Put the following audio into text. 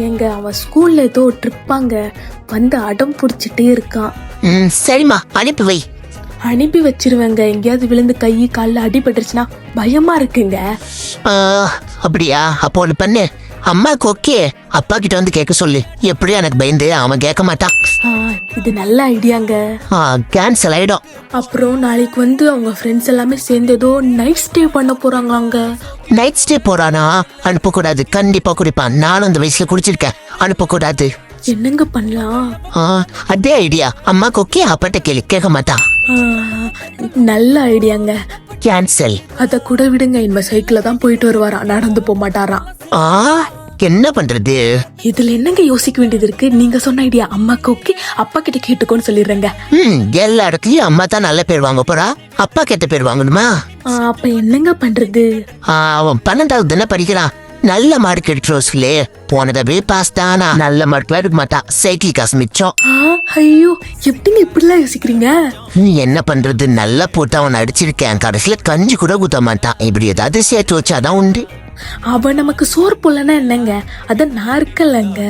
எங்க அவன் ஸ்கூல்ல ஏதோ ட்ரிப்பாங்க, வந்து அடம் பிடிச்சிட்டே இருக்கான். சரிம்மா அனுப்பி வை. அனுப்பி வச்சிருவேங்க. எங்கேயாவது விழுந்து கை காலில் அடிபட்டுருச்சுன்னா பயமா இருக்குங்க. அப்படியா? அப்போ ஒன்று பண்ணு, அம்மாக்கு ஓகே, அப்பா கிட்ட வந்து கேட்க சொல்லு. எப்படியும் எனக்கு பயந்து அவன் கேட்க மாட்டான். இது நல்ல ஐடியாங்க. கேன்சல் ஆயிடும். அப்புறம் நாளைக்கு வந்து அவங்க ஃப்ரெண்ட்ஸ் எல்லாமே சேர்ந்து ஏதோ நைட் ஸ்டே பண்ண போறாங்களாங்க. நைட் ஸ்டே போறானா? அனுப்பக்கூடாது, கண்டிப்பா குடிப்பான். நானும் அந்த வயசுல குடிச்சிருக்கேன். அனுப்பக்கூடாது. என்னங்க பண்ணலாம்? அதே ஐடியா. அம்மாக்கு ஓகே, அப்பாட்ட கேள்வி கேட்க மாட்டான். நல்ல ஐடியாங்க. கேன்சல். அத கூட விடுங்க, இந்த சைக்கிள்ல தான் போயிட்டு வருவாரா, நடந்து போக மாட்டாரா. என்ன பண்றது? இதுல என்னங்க யோசிக்க வேண்டியது இருக்கு? நீங்க சொன்ன ஐடியா அம்மாக்கு ஓகே, அப்பா கிட்ட கேட்டுக்கோன்னு சொல்லிடுறேங்க. எல்லா இடத்துலயும் அம்மா தான் நல்ல பேர் வாங்க போறா, அப்பா கெட்ட பேர் வாங்கணுமா? அப்ப என்னங்க பண்றது? அவன் 12வது தானே படிக்கிறான். நல்ல மார்க் எடுத்துலே. போனதவே பாஸ் தானா, நல்ல மார்க் எடுக்க மாட்டான். சைக்கிள் காசு மிச்சம். ஐயோ, எப்படிங்க இப்படிலாம் யோசிக்கிறீங்க? என்ன பண்றது? நல்லா போட்டு அவன் அடிச்சிருக்கேன். கடைசியில கஞ்சி கூட குத்த மாட்டான். இப்படி ஏதாவது சேர்த்து வச்சாதான் உண்டு. அவன் நமக்கு சோறு போலன்னா என்னங்க, அத நான் இருக்கலங்க.